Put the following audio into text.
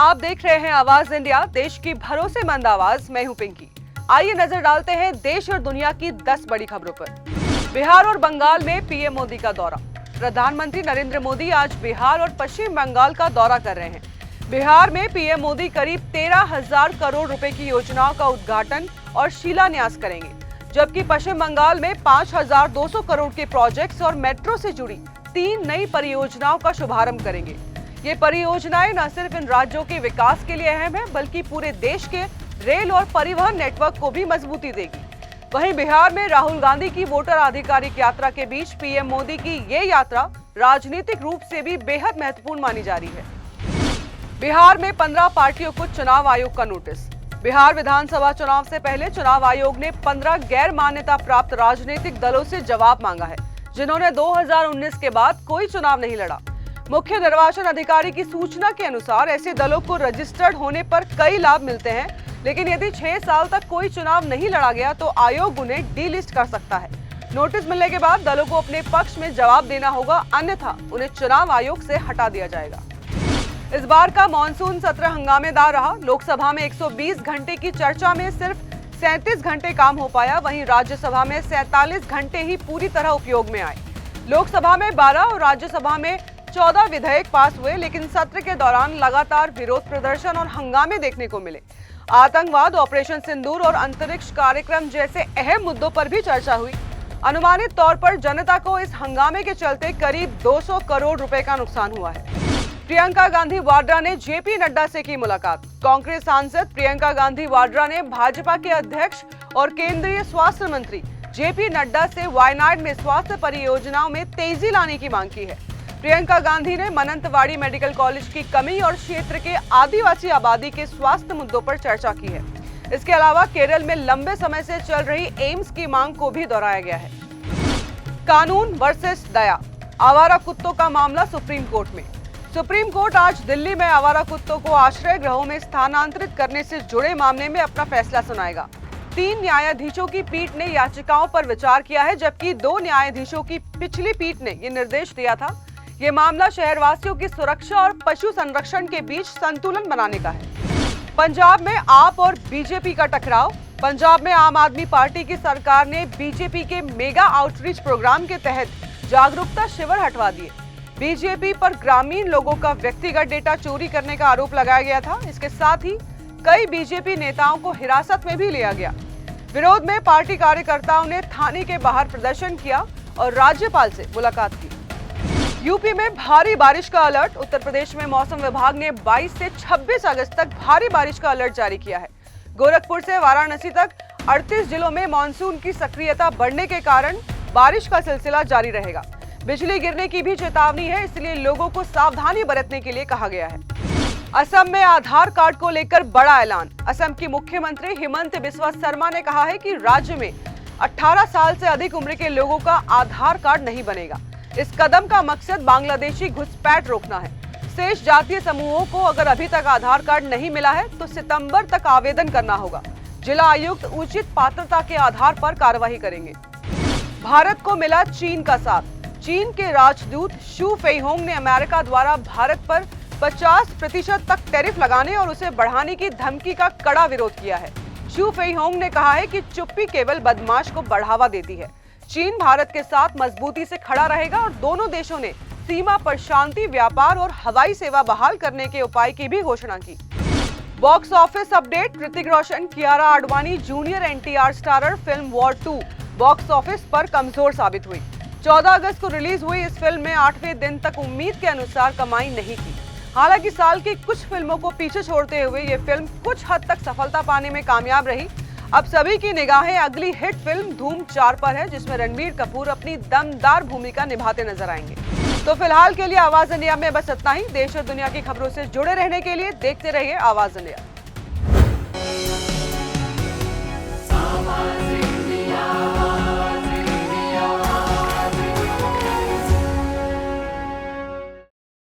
आप देख रहे हैं आवाज इंडिया, देश की भरोसेमंद आवाज। मैं हूं पिंकी। आइए नजर डालते हैं देश और दुनिया की 10 बड़ी खबरों पर। बिहार और बंगाल में पीएम मोदी का दौरा। प्रधानमंत्री नरेंद्र मोदी आज बिहार और पश्चिम बंगाल का दौरा कर रहे हैं। बिहार में पीएम मोदी करीब 13,000 करोड़ रुपए की योजनाओं का उद्घाटन और शिलान्यास करेंगे, जबकि पश्चिम बंगाल में 5,200 करोड़ के प्रोजेक्ट्स और मेट्रो से जुड़ी 3 नई परियोजनाओं का शुभारंभ करेंगे। ये परियोजनाएं न सिर्फ इन राज्यों के विकास के लिए अहम है, बल्कि पूरे देश के रेल और परिवहन नेटवर्क को भी मजबूती देगी। वहीं बिहार में राहुल गांधी की वोटर आधिकारिक यात्रा के बीच पीएम मोदी की ये यात्रा राजनीतिक रूप से भी बेहद महत्वपूर्ण मानी जा रही है। बिहार में 15 पार्टियों को चुनाव आयोग का नोटिस। बिहार विधानसभा चुनाव से पहले चुनाव आयोग ने 15 गैर मान्यता प्राप्त राजनीतिक दलों से जवाब मांगा है, जिन्होंने 2019 के बाद कोई चुनाव नहीं लड़ा। मुख्य निर्वाचन अधिकारी की सूचना के अनुसार ऐसे दलों को रजिस्टर्ड होने पर कई लाभ मिलते हैं, लेकिन यदि 6 साल तक कोई चुनाव नहीं लड़ा गया तो आयोग उन्हें डीलिस्ट कर सकता है। नोटिस मिलने के बाद दलों को अपने पक्ष में जवाब देना होगा, अन्यथा उन्हें चुनाव आयोग से हटा दिया जाएगा। इस बार का मॉनसून सत्र हंगामेदार रहा। लोकसभा में 120 घंटे की चर्चा में सिर्फ 37 घंटे काम हो पाया, वहीं राज्यसभा में 47 घंटे ही पूरी तरह उपयोग में आए। लोकसभा में 12 और राज्यसभा में 14 विधेयक पास हुए, लेकिन सत्र के दौरान लगातार विरोध प्रदर्शन और हंगामे देखने को मिले। आतंकवाद, ऑपरेशन सिंदूर और अंतरिक्ष कार्यक्रम जैसे अहम मुद्दों पर भी चर्चा हुई। अनुमानित तौर पर जनता को इस हंगामे के चलते करीब 200 करोड़ रुपए का नुकसान हुआ है। प्रियंका गांधी वाड्रा ने जेपी नड्डा से की मुलाकात। कांग्रेस सांसद प्रियंका गांधी वाड्रा ने भाजपा के अध्यक्ष और केंद्रीय स्वास्थ्य मंत्री जेपी नड्डा से वायनाड में स्वास्थ्य परियोजनाओं में तेजी लाने की मांग की है। प्रियंका गांधी ने मनंतवाड़ी मेडिकल कॉलेज की कमी और क्षेत्र के आदिवासी आबादी के स्वास्थ्य मुद्दों पर चर्चा की है। इसके अलावा केरल में लंबे समय से चल रही एम्स की मांग को भी दोहराया गया है। कानून वर्सेस दया, आवारा कुत्तों का मामला सुप्रीम कोर्ट में। सुप्रीम कोर्ट आज दिल्ली में आवारा कुत्तों को आश्रय गृहों में स्थानांतरित करने से जुड़े मामले में अपना फैसला सुनाएगा। 3 न्यायाधीशों की पीठ ने याचिकाओं पर विचार किया है, जबकि 2 न्यायाधीशों की पिछली पीठ ने ये निर्देश दिया था। ये मामला शहरवासियों की सुरक्षा और पशु संरक्षण के बीच संतुलन बनाने का है। पंजाब में आप और बीजेपी का टकराव। पंजाब में आम आदमी पार्टी की सरकार ने बीजेपी के मेगा आउटरीच प्रोग्राम के तहत जागरूकता शिविर हटवा दिए। बीजेपी पर ग्रामीण लोगों का व्यक्तिगत डेटा चोरी करने का आरोप लगाया गया था। इसके साथ ही कई बीजेपी नेताओं को हिरासत में भी लिया गया। विरोध में पार्टी कार्यकर्ताओं ने थाने के बाहर प्रदर्शन किया और राज्यपाल से मुलाकात की। यूपी में भारी बारिश का अलर्ट। उत्तर प्रदेश में मौसम विभाग ने 22 से 26 अगस्त तक भारी बारिश का अलर्ट जारी किया है। गोरखपुर से वाराणसी तक 38 जिलों में मानसून की सक्रियता बढ़ने के कारण बारिश का सिलसिला जारी रहेगा। बिजली गिरने की भी चेतावनी है, इसलिए लोगों को सावधानी बरतने के लिए कहा गया है। असम में आधार कार्ड को लेकर बड़ा ऐलान। असम की मुख्यमंत्री हिमंत बिस्वा शर्मा ने कहा है कि राज्य में 18 साल से अधिक उम्र के लोगों का आधार कार्ड नहीं बनेगा। इस कदम का मकसद बांग्लादेशी घुसपैठ रोकना है। शेष जातीय समूहों को अगर अभी तक आधार कार्ड नहीं मिला है तो सितंबर तक आवेदन करना होगा। जिला आयुक्त उचित पात्रता के आधार पर कार्रवाई करेंगे। भारत को मिला चीन का साथ। चीन के राजदूत शू फेइहोंग ने अमेरिका द्वारा भारत पर 50% तक टैरिफ लगाने और उसे बढ़ाने की धमकी का कड़ा विरोध किया है। शू फेइहोंग ने कहा है कि चुप्पी केवल बदमाश को बढ़ावा देती है। चीन भारत के साथ मजबूती से खड़ा रहेगा और दोनों देशों ने सीमा पर शांति, व्यापार और हवाई सेवा बहाल करने के उपाय की भी घोषणा की। Box office update. Hrithik Roshan, Kiara Advani junior NTR starrer film War 2 box office पर कमजोर साबित हुई। 14 अगस्त को रिलीज हुई इस फिल्म में 8वें दिन तक उम्मीद के अनुसार कमाई नहीं की। हालांकि साल की कुछ फिल्मों को पीछे छोड़ते हुए ये फिल्म कुछ हद तक सफलता पाने में कामयाब रही। अब सभी की निगाहें अगली हिट फिल्म धूम 4 पर है, जिसमें रणबीर कपूर अपनी दमदार भूमिका निभाते नजर आएंगे। तो फिलहाल के लिए आवाज इंडिया में बस इतना ही। देश और दुनिया की खबरों से जुड़े रहने के लिए देखते रहिए आवाज इंडिया।